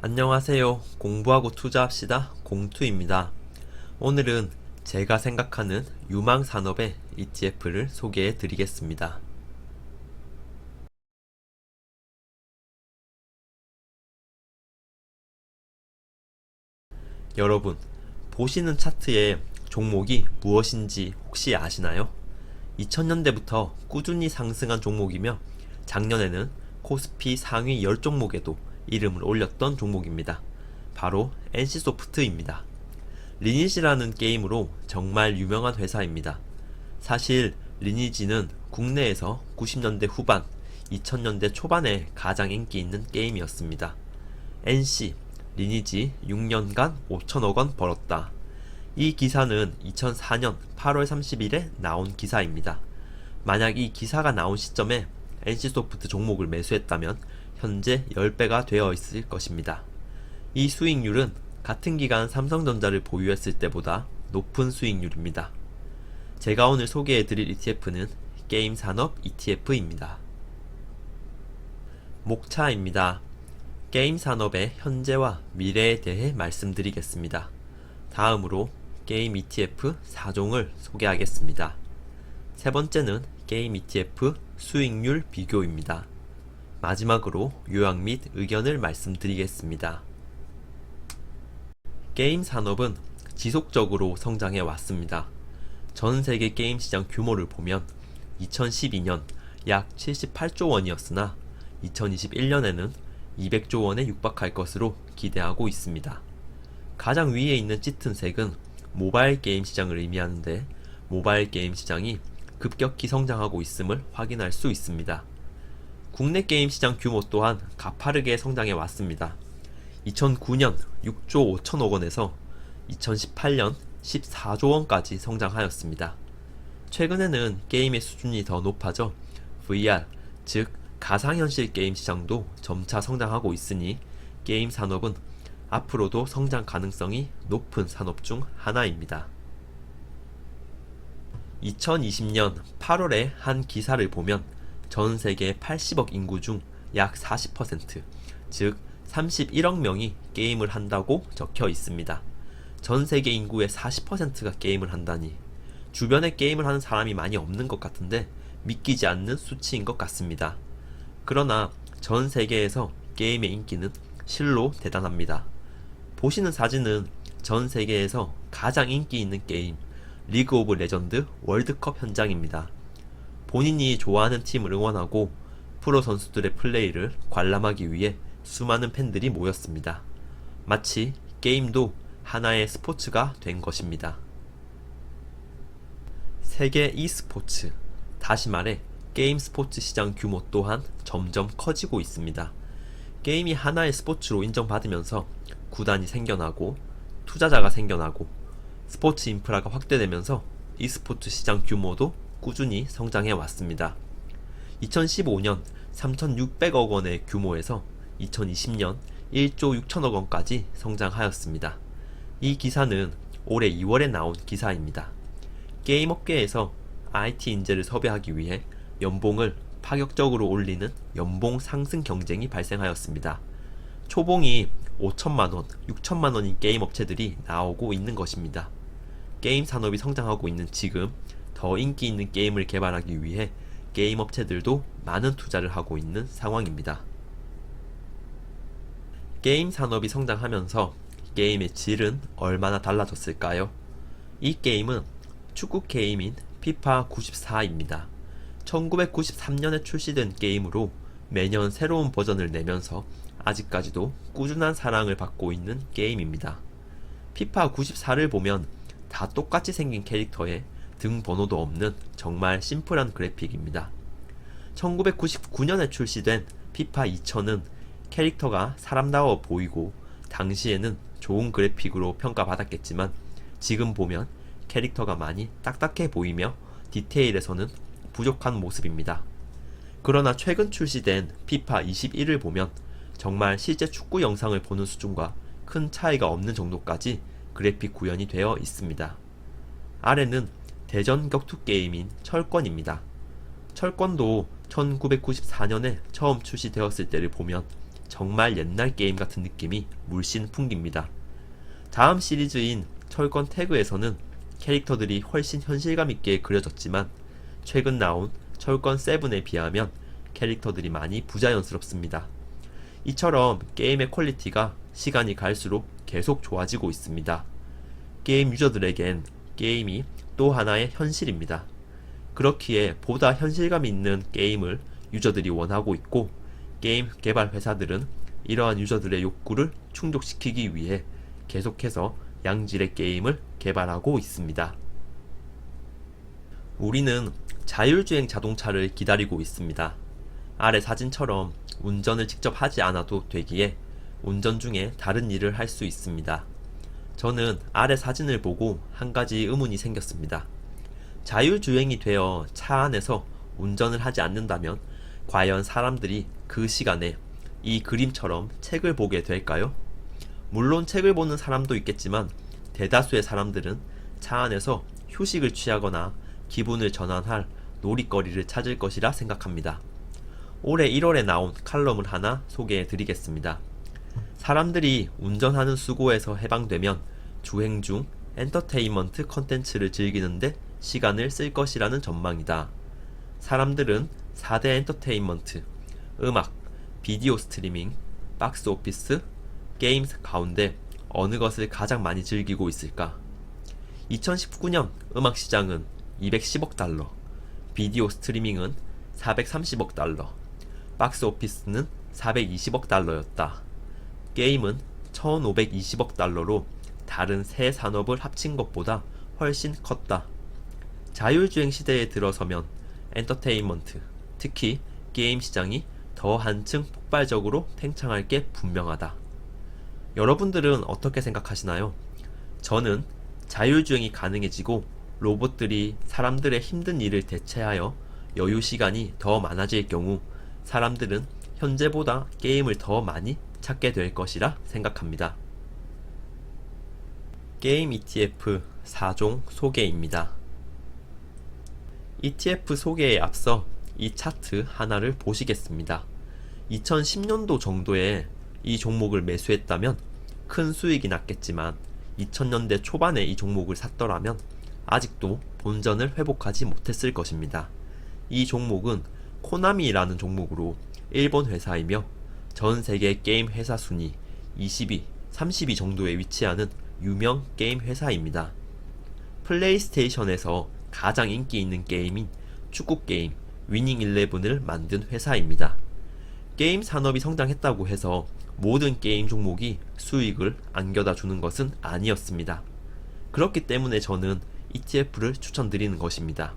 안녕하세요. 공부하고 투자합시다. 공투입니다. 오늘은 제가 생각하는 유망 산업의 ETF를 소개해 드리겠습니다. 여러분, 보시는 차트의 종목이 무엇인지 혹시 아시나요? 2000년대부터 꾸준히 상승한 종목이며 작년에는 코스피 상위 10종목에도 이름을 올렸던 종목입니다. 바로 NC소프트입니다. 리니지라는 게임으로 정말 유명한 회사입니다. 사실 리니지는 국내에서 90년대 후반, 2000년대 초반에 가장 인기 있는 게임이었습니다. NC, 리니지 6년간 5천억원 벌었다. 이 기사는 2004년 8월 30일에 나온 기사입니다. 만약 이 기사가 나온 시점에 NC소프트 종목을 매수했다면 현재 10배가 되어 있을 것입니다. 이 수익률은 같은 기간 삼성전자를 보유했을 때보다 높은 수익률입니다. 제가 오늘 소개해드릴 ETF는 게임 산업 ETF입니다. 목차입니다. 게임 산업의 현재와 미래에 대해 말씀드리겠습니다. 다음으로 게임 ETF 4종을 소개하겠습니다. 세 번째는 게임 ETF 수익률 비교입니다. 마지막으로 요약 및 의견을 말씀드리겠습니다. 게임 산업은 지속적으로 성장해 왔습니다. 전 세계 게임 시장 규모를 보면 2012년 약 78조 원이었으나 2021년에는 200조 원에 육박할 것으로 기대하고 있습니다. 가장 위에 있는 짙은 색은 모바일 게임 시장을 의미하는데 모바일 게임 시장이 급격히 성장하고 있음을 확인할 수 있습니다. 국내 게임 시장 규모 또한 가파르게 성장해 왔습니다. 2009년 6조 5천억 원에서 2018년 14조 원까지 성장하였습니다. 최근에는 게임의 수준이 더 높아져 VR, 즉 가상현실 게임 시장도 점차 성장하고 있으니 게임 산업은 앞으로도 성장 가능성이 높은 산업 중 하나입니다. 2020년 8월에 한 기사를 보면 전 세계 80억 인구 중 약 40%, 즉 31억 명이 게임을 한다고 적혀 있습니다. 전 세계 인구의 40%가 게임을 한다니 주변에 게임을 하는 사람이 많이 없는 것 같은데 믿기지 않는 수치인 것 같습니다. 그러나 전 세계에서 게임의 인기는 실로 대단합니다. 보시는 사진은 전 세계에서 가장 인기 있는 게임 리그 오브 레전드 월드컵 현장입니다. 본인이 좋아하는 팀을 응원하고 프로 선수들의 플레이를 관람하기 위해 수많은 팬들이 모였습니다. 마치 게임도 하나의 스포츠가 된 것입니다. 세계 e스포츠, 다시 말해 게임 스포츠 시장 규모 또한 점점 커지고 있습니다. 게임이 하나의 스포츠로 인정받으면서 구단이 생겨나고 투자자가 생겨나고 스포츠 인프라가 확대되면서 e스포츠 시장 규모도 꾸준히 성장해 왔습니다. 2015년 3,600억 원의 규모에서 2020년 1조 6천억 원까지 성장하였습니다. 이 기사는 올해 2월에 나온 기사입니다. 게임 업계에서 IT 인재를 섭외하기 위해 연봉을 파격적으로 올리는 연봉 상승 경쟁이 발생하였습니다. 초봉이 5천만원, 6천만원인 게임 업체들이 나오고 있는 것입니다. 게임 산업이 성장하고 있는 지금 더 인기 있는 게임을 개발하기 위해 게임 업체들도 많은 투자를 하고 있는 상황입니다. 게임 산업이 성장하면서 게임의 질은 얼마나 달라졌을까요? 이 게임은 축구 게임인 피파 94입니다. 1993년에 출시된 게임으로 매년 새로운 버전을 내면서 아직까지도 꾸준한 사랑을 받고 있는 게임입니다. 피파 94를 보면 다 똑같이 생긴 캐릭터에 등 번호도 없는 정말 심플한 그래픽입니다. 1999년에 출시된 피파 2000은 캐릭터가 사람다워 보이고 당시에는 좋은 그래픽으로 평가받았겠지만 지금 보면 캐릭터가 많이 딱딱해 보이며 디테일에서는 부족한 모습입니다. 그러나 최근 출시된 피파 21을 보면 정말 실제 축구 영상을 보는 수준과 큰 차이가 없는 정도까지 그래픽 구현이 되어 있습니다. 아래는 대전 격투 게임인 철권입니다. 철권도 1994년에 처음 출시되었을 때를 보면 정말 옛날 게임 같은 느낌이 물씬 풍깁니다. 다음 시리즈인 철권 태그에서는 캐릭터들이 훨씬 현실감 있게 그려졌지만 최근 나온 철권 7에 비하면 캐릭터들이 많이 부자연스럽습니다. 이처럼 게임의 퀄리티가 시간이 갈수록 계속 좋아지고 있습니다. 게임 유저들에겐 게임이 또 하나의 현실입니다. 그렇기에 보다 현실감 있는 게임을 유저들이 원하고 있고, 게임 개발 회사들은 이러한 유저들의 욕구를 충족시키기 위해 계속해서 양질의 게임을 개발하고 있습니다. 우리는 자율주행 자동차를 기다리고 있습니다. 아래 사진처럼 운전을 직접 하지 않아도 되기에 운전 중에 다른 일을 할 수 있습니다. 저는 아래 사진을 보고 한 가지 의문이 생겼습니다. 자율주행이 되어 차 안에서 운전을 하지 않는다면 과연 사람들이 그 시간에 이 그림처럼 책을 보게 될까요? 물론 책을 보는 사람도 있겠지만 대다수의 사람들은 차 안에서 휴식을 취하거나 기분을 전환할 놀이거리를 찾을 것이라 생각합니다. 올해 1월에 나온 칼럼을 하나 소개해 드리겠습니다. 사람들이 운전하는 수고에서 해방되면 주행 중 엔터테인먼트 컨텐츠를 즐기는데 시간을 쓸 것이라는 전망이다. 사람들은 4대 엔터테인먼트, 음악, 비디오 스트리밍, 박스 오피스, 게임 가운데 어느 것을 가장 많이 즐기고 있을까? 2019년 음악 시장은 210억 달러, 비디오 스트리밍은 430억 달러, 박스 오피스는 420억 달러였다. 게임은 1520억 달러로 다른 세 산업을 합친 것보다 훨씬 컸다. 자율주행 시대에 들어서면 엔터테인먼트, 특히 게임 시장이 더 한층 폭발적으로 팽창할 게 분명하다. 여러분들은 어떻게 생각하시나요? 저는 자율주행이 가능해지고 로봇들이 사람들의 힘든 일을 대체하여 여유 시간이 더 많아질 경우 사람들은 현재보다 게임을 더 많이 찾게 될 것이라 생각합니다. 게임 ETF 4종 소개입니다. ETF 소개에 앞서 이 차트 하나를 보시겠습니다. 2010년도 정도에 이 종목을 매수했다면 큰 수익이 났겠지만 2000년대 초반에 이 종목을 샀더라면 아직도 본전을 회복하지 못했을 것입니다. 이 종목은 코나미라는 종목으로 일본 회사이며 전 세계 게임 회사 순위 20위, 30위 정도에 위치하는 유명 게임 회사입니다. 플레이스테이션에서 가장 인기 있는 게임인 축구 게임 위닝 11을 만든 회사입니다. 게임 산업이 성장했다고 해서 모든 게임 종목이 수익을 안겨다 주는 것은 아니었습니다. 그렇기 때문에 저는 ETF를 추천드리는 것입니다.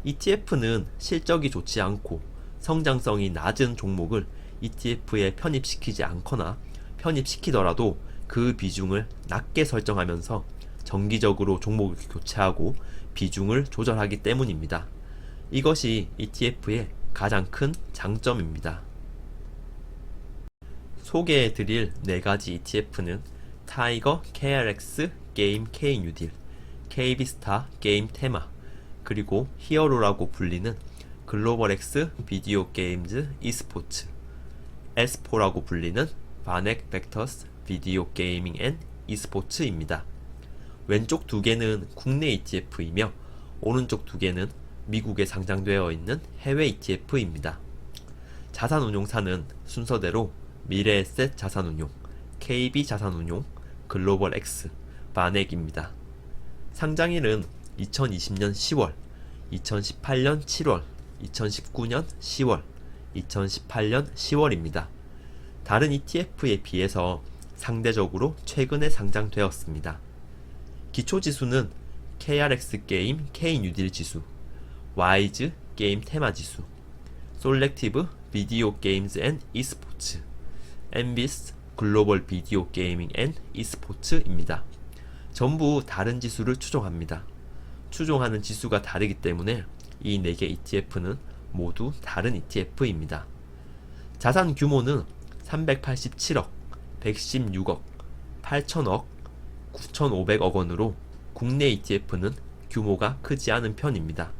ETF는 실적이 좋지 않고 성장성이 낮은 종목을 ETF에 편입시키지 않거나 편입시키더라도 그 비중을 낮게 설정하면서 정기적으로 종목을 교체하고 비중을 조절하기 때문입니다. 이것이 ETF의 가장 큰 장점입니다. 소개해드릴 4가지 ETF는 타이거 KRX 게임 K뉴딜, KB스타 게임 테마, 그리고 히어로라고 불리는 글로벌X 비디오 게임즈 e스포츠, S4라고 불리는 바넥 벡터스 비디오 게이밍 앤 e스포츠입니다. 왼쪽 2개는 국내 ETF이며 오른쪽 2개는 미국에 상장되어 있는 해외 ETF입니다. 자산운용사는 순서대로 미래에셋 자산운용, KB자산운용, 글로벌X, 바넥입니다. 상장일은 2020년 10월, 2018년 7월, 2019년 10월, 2018년 10월입니다. 다른 ETF에 비해서 상대적으로 최근에 상장되었습니다. 기초지수는 KRX 게임 K뉴딜 지수, 와이즈 게임 테마 지수, 솔렉티브 비디오 게임즈 앤 e스포츠, 엠비스 글로벌 비디오 게이밍 앤 e스포츠입니다. 전부 다른 지수를 추종합니다. 추종하는 지수가 다르기 때문에 이 4개 ETF는 모두 다른 ETF입니다. 자산 규모는 387억, 116억, 8천억, 9,500억 원으로 국내 ETF는 규모가 크지 않은 편입니다.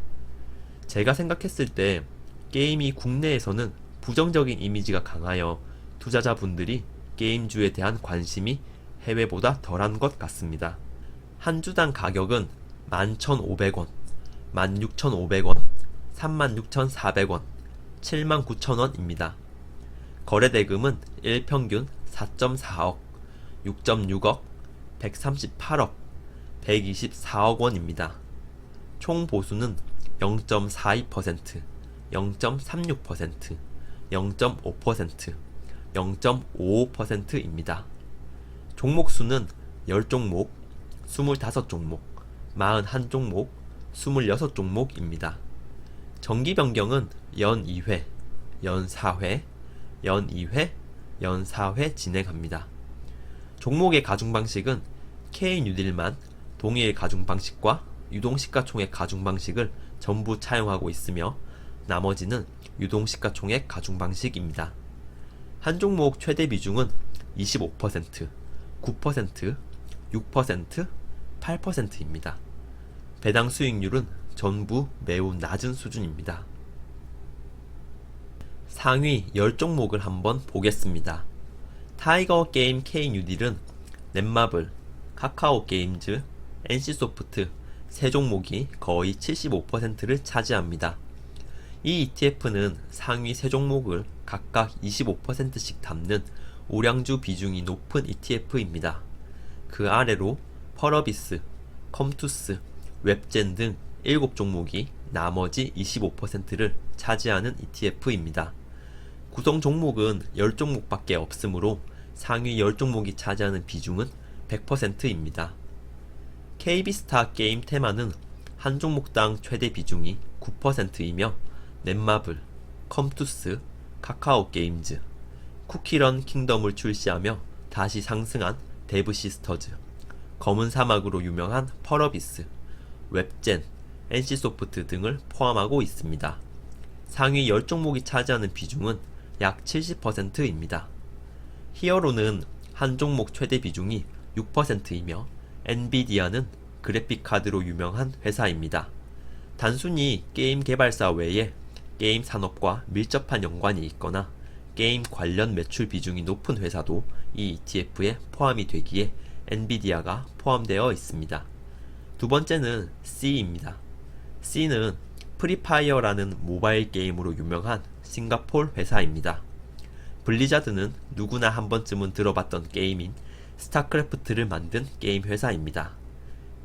제가 생각했을 때 게임이 국내에서는 부정적인 이미지가 강하여 투자자분들이 게임주에 대한 관심이 해외보다 덜한 것 같습니다. 한 주당 가격은 11,500원, 16,500원, 36,400원, 79,000원입니다. 거래대금은 일평균 4.4억, 6.6억, 138억, 124억 원입니다. 총 보수는 0.42%, 0.36%, 0.5%, 0.55%입니다. 종목수는 10종목, 25종목, 41종목, 26종목입니다. 정기 변경은 연 2회, 연 4회, 연 2회, 연 4회 진행합니다. 종목의 가중 방식은 K뉴딜만 동일 가중 방식과 유동시가총액 가중 방식을 전부 차용하고 있으며 나머지는 유동시가총액 가중 방식입니다. 한 종목 최대 비중은 25%, 9%, 6%, 8%입니다. 배당 수익률은 전부 매우 낮은 수준입니다. 상위 10종목을 한번 보겠습니다. 타이거 게임 K뉴딜은 넷마블, 카카오게임즈, NC소프트 세 종목이 거의 75%를 차지합니다. 이 ETF는 상위 세 종목을 각각 25%씩 담는 우량주 비중이 높은 ETF입니다. 그 아래로 펄어비스, 컴투스, 웹젠 등 7종목이 나머지 25%를 차지하는 ETF입니다. 구성 종목은 10종목밖에 없으므로 상위 10종목이 차지하는 비중은 100%입니다. KB스타 게임 테마는 한 종목당 최대 비중이 9%이며 넷마블, 컴투스, 카카오게임즈, 쿠키런 킹덤을 출시하며 다시 상승한 데브시스터즈, 검은 사막으로 유명한 펄어비스, 웹젠, NC소프트 등을 포함하고 있습니다. 상위 10종목이 차지하는 비중은 약 70%입니다. 히어로는 한 종목 최대 비중이 6%이며 엔비디아는 그래픽카드로 유명한 회사입니다. 단순히 게임 개발사 외에 게임 산업과 밀접한 연관이 있거나 게임 관련 매출 비중이 높은 회사도 이 ETF에 포함이 되기에 엔비디아가 포함되어 있습니다. 두 번째는 C입니다. C는 프리파이어라는 모바일 게임으로 유명한 싱가폴 회사입니다. 블리자드는 누구나 한 번쯤은 들어봤던 게임인 스타크래프트를 만든 게임 회사입니다.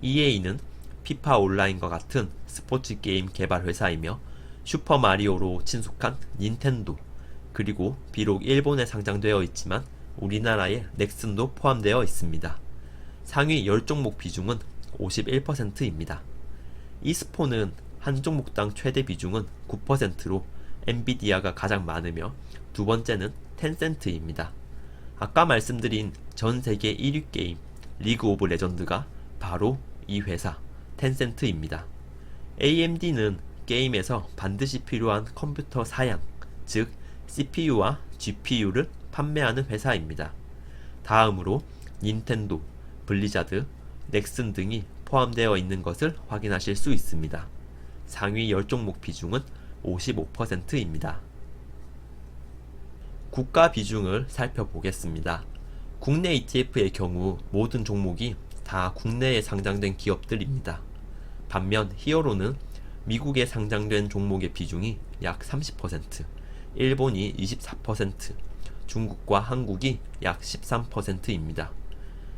EA는 피파 온라인과 같은 스포츠 게임 개발 회사이며 슈퍼마리오로 친숙한 닌텐도, 그리고 비록 일본에 상장되어 있지만 우리나라의 넥슨도 포함되어 있습니다. 상위 10종목 비중은 51%입니다. e스포는 한 종목당 최대 비중은 9%로 엔비디아가 가장 많으며 두 번째는 텐센트입니다. 아까 말씀드린 전 세계 1위 게임 리그 오브 레전드가 바로 이 회사 텐센트입니다. AMD는 게임에서 반드시 필요한 컴퓨터 사양, 즉 CPU와 GPU를 판매하는 회사입니다. 다음으로 닌텐도, 블리자드, 넥슨 등이 포함되어 있는 것을 확인하실 수 있습니다. 상위 10종목 비중은 55%입니다. 국가 비중을 살펴보겠습니다. 국내 ETF의 경우 모든 종목이 다 국내에 상장된 기업들입니다. 반면 히어로는 미국에 상장된 종목의 비중이 약 30%, 일본이 24%, 중국과 한국이 약 13%입니다.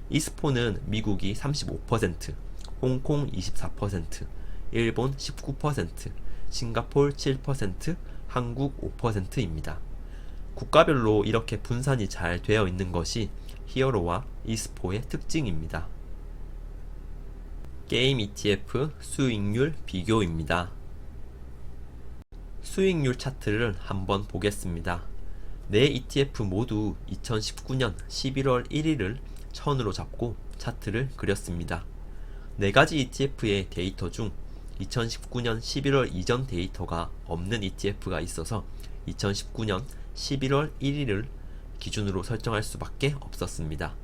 e스포는 미국이 35%, 홍콩 24%, 일본 19%, 싱가폴 7%, 한국 5%입니다. 국가별로 이렇게 분산이 잘 되어 있는 것이 히어로와 e스포의 특징입니다. 게임 ETF 수익률 비교입니다. 수익률 차트를 한번 보겠습니다. 네 ETF 모두 2019년 11월 1일을 천으로 잡고 차트를 그렸습니다. 네 가지 ETF의 데이터 중 2019년 11월 이전 데이터가 없는 ETF가 있어서 2019년 11월 1일을 기준으로 설정할 수밖에 없었습니다.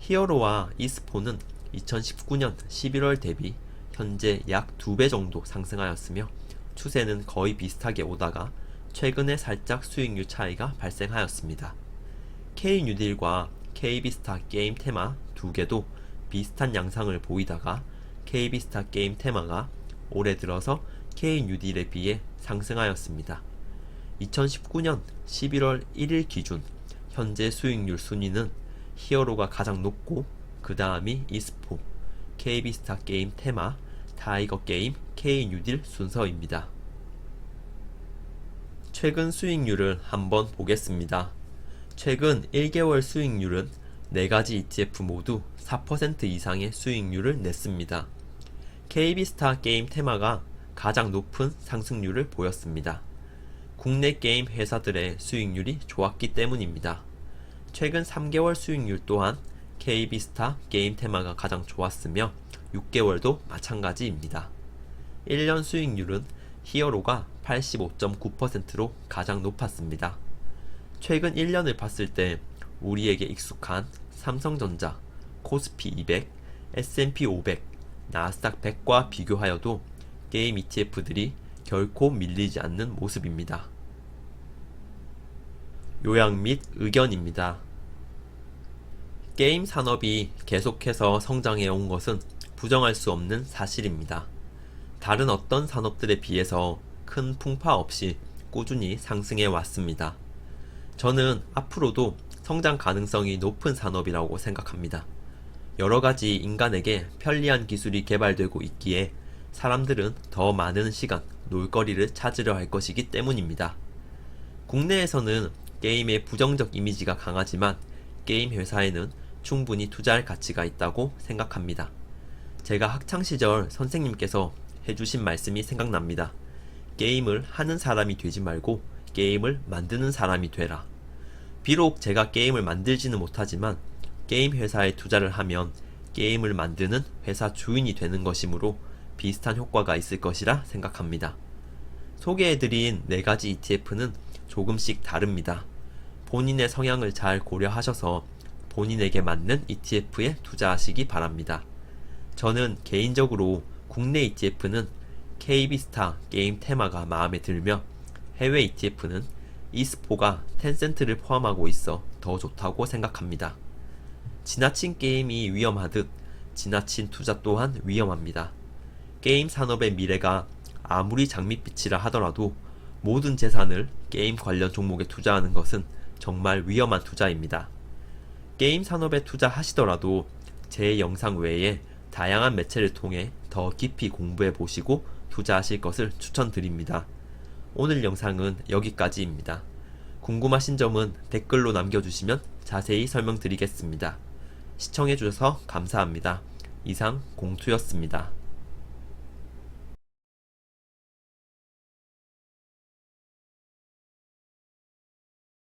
히어로와 e스포는 2019년 11월 대비 현재 약 2배 정도 상승하였으며 추세는 거의 비슷하게 오다가 최근에 살짝 수익률 차이가 발생하였습니다. K뉴딜과 KB스타 게임 테마 두 개도 비슷한 양상을 보이다가 KB스타 게임 테마가 올해 들어서 K뉴딜에 비해 상승하였습니다. 2019년 11월 1일 기준 현재 수익률 순위는 히어로가 가장 높고 그 다음이 이스포, KB스타 게임 테마, 타이거 게임, K뉴딜 순서입니다. 최근 수익률을 한번 보겠습니다. 최근 1개월 수익률은 4가지 ETF 모두 4% 이상의 수익률을 냈습니다. KB스타 게임 테마가 가장 높은 상승률을 보였습니다. 국내 게임 회사들의 수익률이 좋았기 때문입니다. 최근 3개월 수익률 또한 KB스타 게임 테마가 가장 좋았으며 6개월도 마찬가지입니다. 1년 수익률은 히어로가 85.9%로 가장 높았습니다. 최근 1년을 봤을 때 우리에게 익숙한 삼성전자, 코스피 200, S&P 500, 나스닥 100과 비교하여도 게임 ETF들이 결코 밀리지 않는 모습입니다. 요약 및 의견입니다. 게임 산업이 계속해서 성장해 온 것은 부정할 수 없는 사실입니다. 다른 어떤 산업들에 비해서 큰 풍파 없이 꾸준히 상승해 왔습니다. 저는 앞으로도 성장 가능성이 높은 산업이라고 생각합니다. 여러가지 인간에게 편리한 기술이 개발되고 있기에 사람들은 더 많은 시간, 놀거리를 찾으려 할 것이기 때문입니다. 국내에서는 게임의 부정적 이미지가 강하지만 게임 회사에는 충분히 투자할 가치가 있다고 생각합니다. 제가 학창시절 선생님께서 해주신 말씀이 생각납니다. 게임을 하는 사람이 되지 말고 게임을 만드는 사람이 되라. 비록 제가 게임을 만들지는 못하지만 게임 회사에 투자를 하면 게임을 만드는 회사 주인이 되는 것이므로 비슷한 효과가 있을 것이라 생각합니다. 소개해드린 4가지 ETF는 조금씩 다릅니다. 본인의 성향을 잘 고려하셔서 본인에게 맞는 ETF에 투자하시기 바랍니다. 저는 개인적으로 국내 ETF는 KB스타 게임 테마가 마음에 들며 해외 ETF는 이스포가 텐센트를 포함하고 있어 더 좋다고 생각합니다. 지나친 게임이 위험하듯 지나친 투자 또한 위험합니다. 게임 산업의 미래가 아무리 장밋빛이라 하더라도 모든 재산을 게임 관련 종목에 투자하는 것은 정말 위험한 투자입니다. 게임 산업에 투자하시더라도 제 영상 외에 다양한 매체를 통해 더 깊이 공부해 보시고 투자하실 것을 추천드립니다. 오늘 영상은 여기까지입니다. 궁금하신 점은 댓글로 남겨주시면 자세히 설명드리겠습니다. 시청해주셔서 감사합니다. 이상 공투였습니다.